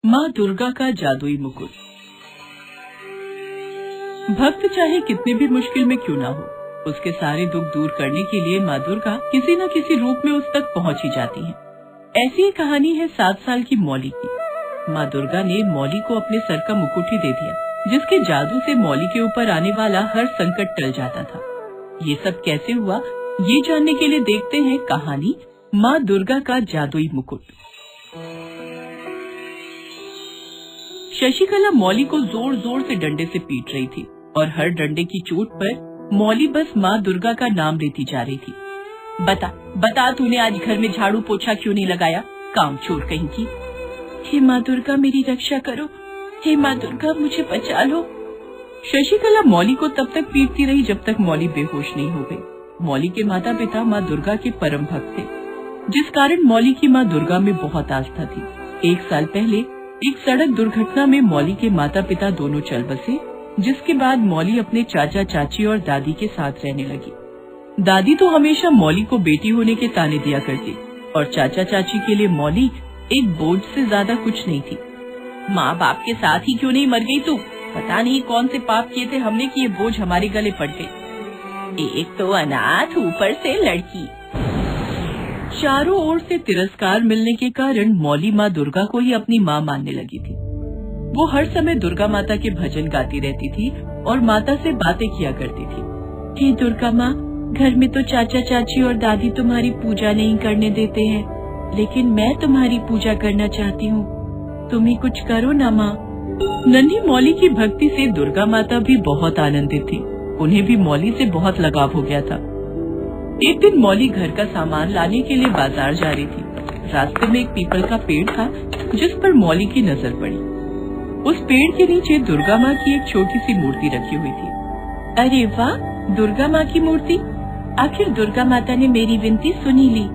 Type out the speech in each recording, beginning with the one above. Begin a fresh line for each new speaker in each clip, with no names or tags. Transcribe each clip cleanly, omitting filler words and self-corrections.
माँ दुर्गा का जादुई मुकुट। भक्त चाहे कितने भी मुश्किल में क्यों ना हो, उसके सारे दुख दूर करने के लिए माँ दुर्गा किसी न किसी रूप में उस तक पहुँच ही जाती हैं। ऐसी ही कहानी है 7 साल की मौली की। माँ दुर्गा ने मौली को अपने सर का मुकुट ही दे दिया, जिसके जादू से मौली के ऊपर आने वाला हर संकट टल जाता था। ये सब कैसे हुआ, ये जानने के लिए देखते हैं कहानी माँ दुर्गा का जादुई मुकुट। शशिकला मौली को जोर जोर से डंडे से पीट रही थी और हर डंडे की चोट पर मौली बस माँ दुर्गा का नाम लेती जा रही थी। बता तूने आज घर में झाड़ू पोछा क्यों नहीं लगाया, काम चोर कहीं की। हे माँ दुर्गा मेरी रक्षा करो, हे माँ दुर्गा मुझे बचा लो। शशिकला मौली को तब तक पीटती रही जब तक मौली बेहोश नहीं हो गई। मौली के माता पिता माँ दुर्गा के परम भक्त थे, जिस कारण मौली की माँ दुर्गा में बहुत आस्था थी। 1 साल पहले एक सड़क दुर्घटना में मौली के माता पिता दोनों चल बसे, जिसके बाद मौली अपने चाचा चाची और दादी के साथ रहने लगी। दादी तो हमेशा मौली को बेटी होने के ताने दिया करती और चाचा चाची के लिए मौली एक बोझ से ज्यादा कुछ नहीं थी। माँ बाप के साथ ही क्यों नहीं मर गई तू, पता नहीं कौन से पाप किए थे हमने कि ये बोझ हमारे गले पड़ गए। एक तो अनाथ, ऊपर से लड़की। चारों ओर से तिरस्कार मिलने के कारण मौली माँ दुर्गा को ही अपनी माँ मानने लगी थी। वो हर समय दुर्गा माता के भजन गाती रहती थी और माता से बातें किया करती थी। हे दुर्गा माँ, घर में तो चाचा चाची और दादी तुम्हारी पूजा नहीं करने देते हैं, लेकिन मैं तुम्हारी पूजा करना चाहती हूँ, तुम ही कुछ करो ना माँ। नन्ही मौली की भक्ति से दुर्गा माता भी बहुत आनंदित थी। उन्हें भी मौली से बहुत लगाव हो गया था। एक दिन मौली घर का सामान लाने के लिए बाजार जा रही थी। रास्ते में एक पीपल का पेड़ था, जिस पर मौली की नजर पड़ी। उस पेड़ के नीचे दुर्गा माँ की एक छोटी सी मूर्ति रखी हुई थी। अरे वाह, दुर्गा माँ की मूर्ति। आखिर दुर्गा माता ने मेरी विनती सुन ही ली।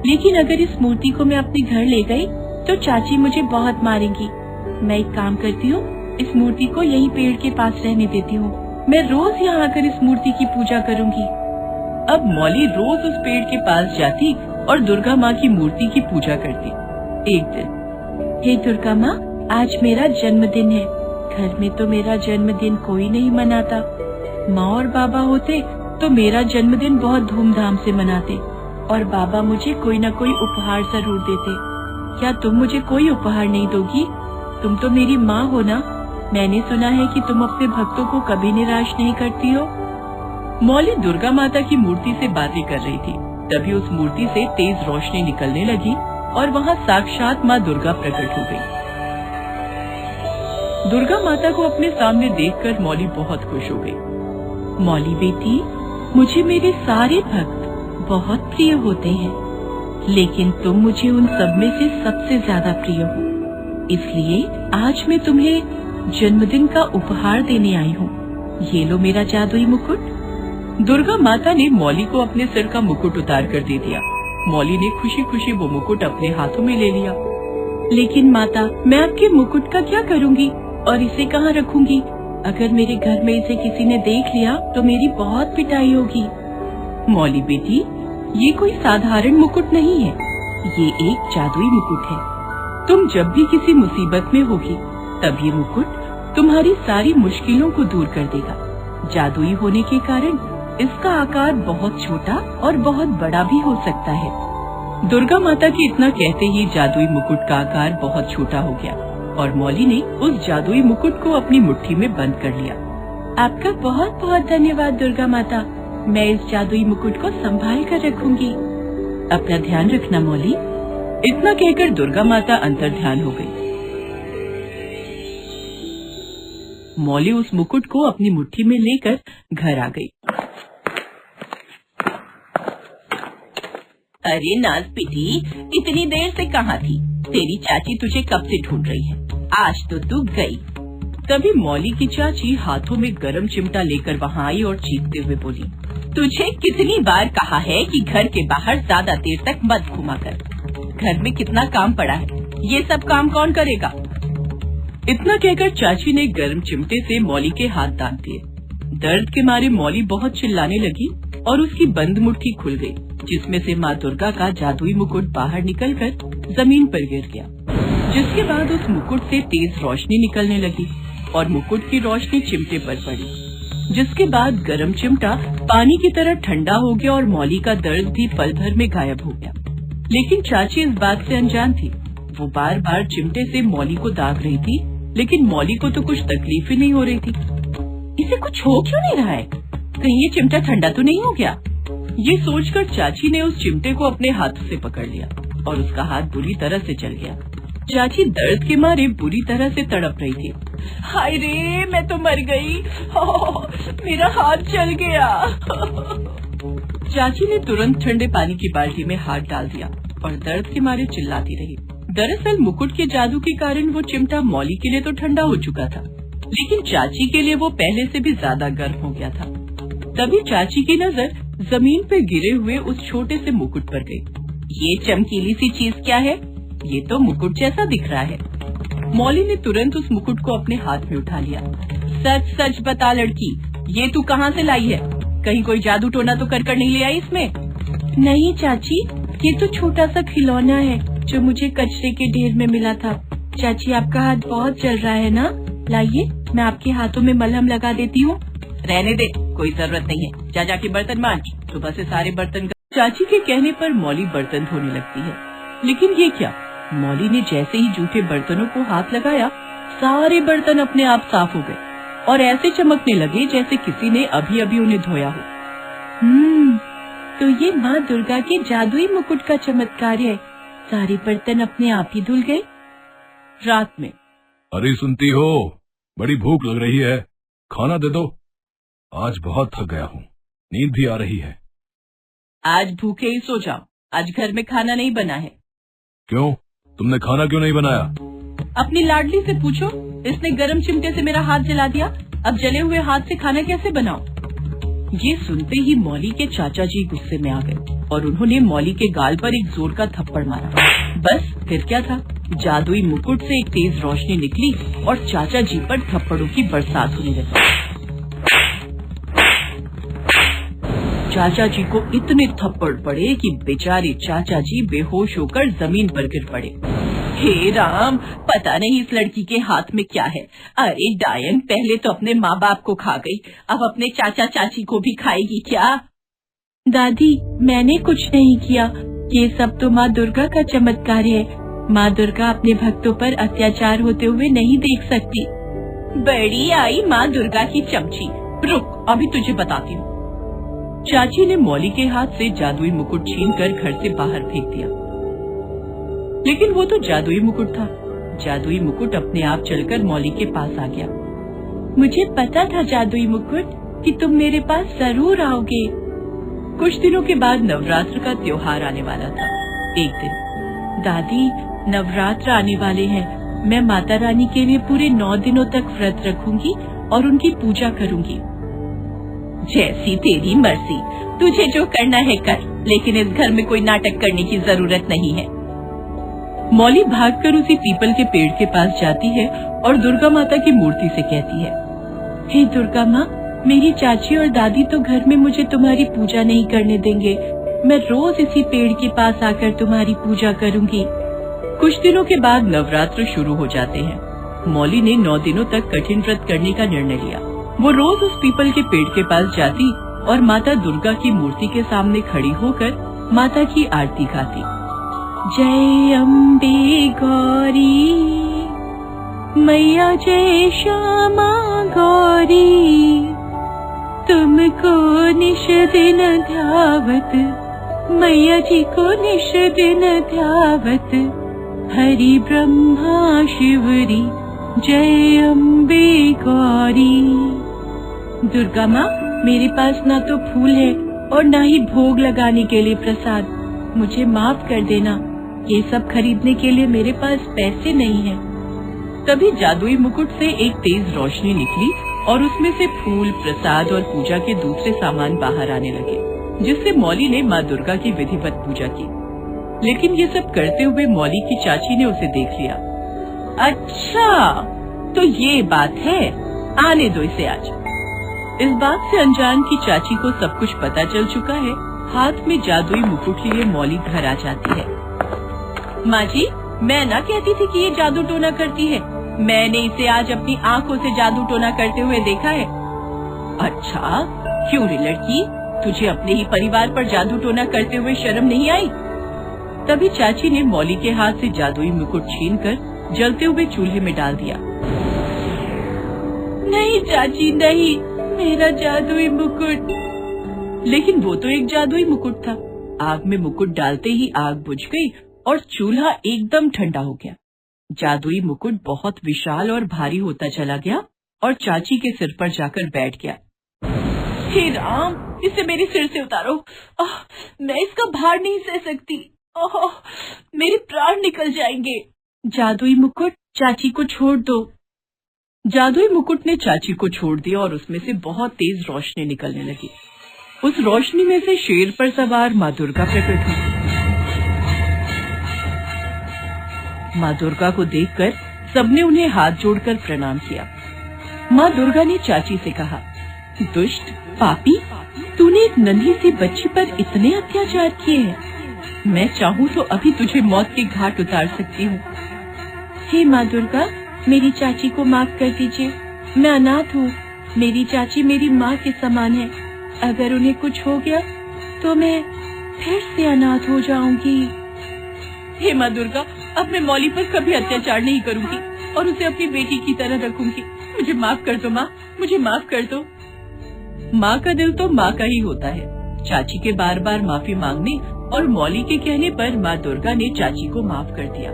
लेकिन अगर इस मूर्ति को मैं अपने घर ले गई तो चाची मुझे बहुत मारेंगी। मैं एक काम करती हूँ, इस मूर्ति को यही पेड़ के पास रहने देती हूँ। मैं रोज यहाँ आकर इस मूर्ति की पूजा करूँगी। अब मौली रोज उस पेड़ के पास जाती और दुर्गा माँ की मूर्ति की पूजा करती। एक दिन, हे दुर्गा माँ, आज मेरा जन्मदिन है। घर में तो मेरा जन्मदिन कोई नहीं मनाता। माँ और बाबा होते तो मेरा जन्मदिन बहुत धूमधाम से मनाते और बाबा मुझे कोई न कोई उपहार जरूर देते। क्या तुम मुझे कोई उपहार नहीं दोगी? तुम तो मेरी माँ हो ना। मैंने सुना है कि तुम अपने भक्तों को कभी निराश नहीं करती हो। मौली दुर्गा माता की मूर्ति से बातें कर रही थी। तभी उस मूर्ति से तेज रोशनी निकलने लगी और वहाँ साक्षात माँ दुर्गा प्रकट हो गई। दुर्गा माता को अपने सामने देखकर मौली बहुत खुश हो गई। मौली बेटी, मुझे मेरे सारे भक्त बहुत प्रिय होते हैं, लेकिन तुम मुझे उन सब में से सबसे ज्यादा प्रिय हो। इसलिए आज मैं तुम्हें जन्मदिन का उपहार देने आई हूँ। ये लो मेरा जादुई मुकुट। दुर्गा माता ने मौली को अपने सिर का मुकुट उतार कर दे दिया। मौली ने खुशी खुशी वो मुकुट अपने हाथों में ले लिया। लेकिन माता, मैं आपके मुकुट का क्या करूँगी और इसे कहाँ रखूँगी? अगर मेरे घर में इसे किसी ने देख लिया तो मेरी बहुत पिटाई होगी। मौली बेटी, ये कोई साधारण मुकुट नहीं है, ये एक जादुई मुकुट है। तुम जब भी किसी मुसीबत में होगी, तब ये मुकुट तुम्हारी सारी मुश्किलों को दूर कर देगा। जादुई होने के कारण इसका आकार बहुत छोटा और बहुत बड़ा भी हो सकता है। दुर्गा माता के इतना कहते ही जादुई मुकुट का आकार बहुत छोटा हो गया और मौली ने उस जादुई मुकुट को अपनी मुट्ठी में बंद कर लिया। आपका बहुत बहुत धन्यवाद दुर्गा माता। मैं इस जादुई मुकुट को संभाल कर रखूंगी। अपना ध्यान रखना मौली। इतना कहकर दुर्गा माता अंतर ध्यान हो गई। मौली उस मुकुट को अपनी मुट्ठी में लेकर घर आ गई। अरे नाज बेटी, इतनी देर से कहाँ थी? तेरी चाची तुझे कब से ढूंढ रही है। आज तो तू गई। तभी मौली की चाची हाथों में गरम चिमटा लेकर वहाँ आई और चीखते हुए बोली, तुझे कितनी बार कहा है कि घर के बाहर ज्यादा देर तक मत घुमा कर। घर में कितना काम पड़ा है, ये सब काम कौन करेगा? इतना कहकर चाची ने गर्म चिमटे से मौली के हाथ दाब दिए। दर्द के मारे मौली बहुत चिल्लाने लगी और उसकी बंद मुट्ठी खुल गई, जिसमें से माँ दुर्गा का जादुई मुकुट बाहर निकलकर जमीन पर गिर गया। जिसके बाद उस मुकुट से तेज रोशनी निकलने लगी और मुकुट की रोशनी चिमटे पर पड़ी, जिसके बाद गरम चिमटा पानी की तरह ठंडा हो गया और मौली का दर्द भी पल भर में गायब हो गया। लेकिन चाची इस बात से अनजान थी। वो बार बार चिमटे से मौली को दाग रही थी, लेकिन मौली को तो कुछ तकलीफ ही नहीं हो रही थी। इसे कुछ हो क्यों नहीं रहा है? कहीं ये चिमटा ठंडा तो नहीं हो गया? ये सोचकर चाची ने उस चिमटे को अपने हाथ से पकड़ लिया और उसका हाथ बुरी तरह से जल गया। चाची दर्द के मारे बुरी तरह से तड़प रही थी। हाय रे, मैं तो मर गई। मेरा हाथ जल गया। चाची ने तुरंत ठंडे पानी की बाल्टी में हाथ डाल दिया और दर्द के मारे चिल्लाती रही। दरअसल मुकुट के जादू के कारण वो चिमटा मौली के लिए तो ठंडा हो चुका था, लेकिन चाची के लिए वो पहले से भी ज्यादा गर्म हो गया था। तभी चाची की नजर जमीन पे गिरे हुए उस छोटे से मुकुट पर गई। ये चमकीली सी चीज क्या है? ये तो मुकुट जैसा दिख रहा है। मौली ने तुरंत उस मुकुट को अपने हाथ में उठा लिया। सच सच बता लड़की, ये तू कहाँ से लाई है? कहीं कोई जादू टोना तो कर नहीं ले आई इसमें? नहीं चाची, ये तो छोटा सा खिलौना है जो मुझे कचरे के ढेर में मिला था। चाची, आपका हाथ बहुत जल रहा है ना? लाइए, मैं आपके हाथों में मलहम लगा देती हूँ। रहने दे, कोई जरूरत नहीं है। जा जाके बर्तन मांज, सुबह से सारे बर्तन। चाची के कहने पर मौली बर्तन धोने लगती है, लेकिन ये क्या, मौली ने जैसे ही जूठे बर्तनों को हाथ लगाया, सारे बर्तन अपने आप साफ हो गए और ऐसे चमकने लगे जैसे किसी ने अभी अभी उन्हें धोया हो। तो ये माँ दुर्गा के जादुई मुकुट का चमत्कार है। सारे बर्तन अपने आप ही धुल गए। रात में,
अरे सुनती हो, बड़ी भूख लग रही है, खाना दे दो। आज बहुत थक गया हूँ, नींद भी आ रही है।
आज भूखे ही सो जाओ, आज घर में खाना नहीं बना है।
क्यों, तुमने खाना क्यों नहीं बनाया?
अपनी लाडली से पूछो, इसने गरम चिमटे से मेरा हाथ जला दिया। अब जले हुए हाथ से खाना कैसे बनाऊं? ये सुनते ही मौली के चाचा जी गुस्से में आ गए और उन्होंने मौली के गाल पर एक जोर का थप्पड़ मारा। बस फिर क्या था, जादुई मुकुट से एक तेज रोशनी निकली और चाचा जी पर थप्पड़ों की बरसात होने लगी। चाचा जी को इतने थप्पड़ पड़े कि बेचारे चाचा जी बेहोश होकर जमीन पर गिर पड़े। हे राम, पता नहीं इस लड़की के हाथ में क्या है। अरे डायन, पहले तो अपने माँ बाप को खा गई, अब अपने चाचा चाची को भी खाएगी क्या? दादी, मैंने कुछ नहीं किया, ये सब तो माँ दुर्गा का चमत्कार है। माँ दुर्गा अपने भक्तों पर अत्याचार होते हुए नहीं देख सकती। बड़ी आई माँ दुर्गा की चमची। रुक, अभी तुझे बताती हूँ। चाची ने मौली के हाथ से जादुई मुकुट छीनकर घर से बाहर फेंक दिया, लेकिन वो तो जादुई मुकुट था। जादुई मुकुट अपने आप चलकर मौली के पास आ गया। मुझे पता था जादुई मुकुट कि तुम मेरे पास जरूर आओगे। कुछ दिनों के बाद नवरात्र का त्योहार आने वाला था। एक दिन, दादी, नवरात्र आने वाले हैं, मैं माता रानी के लिए पूरे 9 दिनों तक व्रत रखूंगी और उनकी पूजा करूंगी। जैसी तेरी मर्जी, तुझे जो करना है कर, लेकिन इस घर में कोई नाटक करने की जरूरत नहीं है। मौली भागकर उसी पीपल के पेड़ के पास जाती है और दुर्गा माता की मूर्ति से कहती है, हे दुर्गा माँ, मेरी चाची और दादी तो घर में मुझे तुम्हारी पूजा नहीं करने देंगे। मैं रोज इसी पेड़ के पास आकर तुम्हारी पूजा करूंगी। कुछ दिनों के बाद नवरात्र शुरू हो जाते हैं। मौली ने 9 दिनों तक कठिन व्रत करने का निर्णय लिया। वो रोज उस पीपल के पेड़ के पास जाती और माता दुर्गा की मूर्ति के सामने खड़ी होकर माता की आरती गाती। जय अम्बे गौरी मैया, जय श्यामा गौरी, तुमको निश दिन ध्यावत, मैया जी को निश दिन ध्यावत, हरि ब्रह्मा शिवरी, जय अम्बे गौरी। दुर्गा माँ, मेरे पास ना तो फूल है और ना ही भोग लगाने के लिए प्रसाद, मुझे माफ कर देना। ये सब खरीदने के लिए मेरे पास पैसे नहीं है। तभी जादुई मुकुट से एक तेज रोशनी निकली और उसमें से फूल, प्रसाद और पूजा के दूसरे सामान बाहर आने लगे, जिससे मौली ने माँ दुर्गा की विधिवत पूजा की। लेकिन ये सब करते हुए मौली की चाची ने उसे देख लिया। अच्छा, तो ये बात है, आने दो इसे आज। इस बात से अनजान की चाची को सब कुछ पता चल चुका है। हाथ में जादुई मुकुट लिए मौली घर आ जाती है। माँ जी, मैं ना कहती थी कि ये जादू टोना करती है। मैंने इसे आज अपनी आंखों से जादू टोना करते हुए देखा है। अच्छा, क्यों रे लड़की, तुझे अपने ही परिवार पर जादू टोना करते हुए शर्म नहीं आई? तभी चाची ने मौली के हाथ से जादुई मुकुट छीनकर जलते हुए चूल्हे में डाल दिया। नहीं चाची नहीं, मेरा जादुई मुकुट। लेकिन वो तो एक जादुई मुकुट था। आग में मुकुट डालते ही आग बुझ गई और चूल्हा एकदम ठंडा हो गया। जादुई मुकुट बहुत विशाल और भारी होता चला गया और चाची के सिर पर जाकर बैठ गया। हे राम, इसे मेरे सिर से उतारो। मैं इसका भार नहीं सह सकती। मेरे प्राण निकल जाएंगे। जादुई मुकुट, चाची को छोड़ दो। जादुई मुकुट ने चाची को छोड़ दिया और उसमें से बहुत तेज रोशनी निकलने लगी। उस रोशनी में से शेर पर सवार माँ दुर्गा प्रकट हुई। माँ दुर्गा को देखकर सबने उन्हें हाथ जोड़कर प्रणाम किया। माँ दुर्गा ने चाची से कहा, दुष्ट पापी, तूने एक नन्ही सी बच्ची पर इतने अत्याचार किए हैं। मैं चाहूँ तो अभी तुझे मौत के घाट उतार सकती हूँ। हे माँ दुर्गा, मेरी चाची को माफ कर दीजिए। मैं अनाथ हूँ। मेरी चाची मेरी माँ के समान है। अगर उन्हें कुछ हो गया तो मैं फिर से अनाथ हो जाऊंगी। हे माँ दुर्गा, अब मैं मौली पर कभी अत्याचार नहीं करूंगी और उसे अपनी बेटी की तरह रखूंगी। मुझे माफ कर दो माँ, मुझे माफ कर दो। माँ का दिल तो माँ का ही होता है। चाची के बार बार माफी मांगने और मौली के कहने पर माँ दुर्गा ने चाची को माफ कर दिया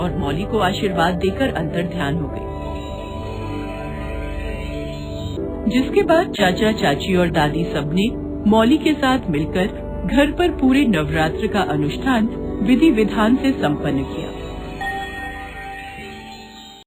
और मौली को आशीर्वाद देकर अंतर ध्यान हो गई। जिसके बाद चाचा, चाची और दादी सबने मौली के साथ मिलकर घर पर पूरे नवरात्र का अनुष्ठान विधि विधान से संपन्न किया।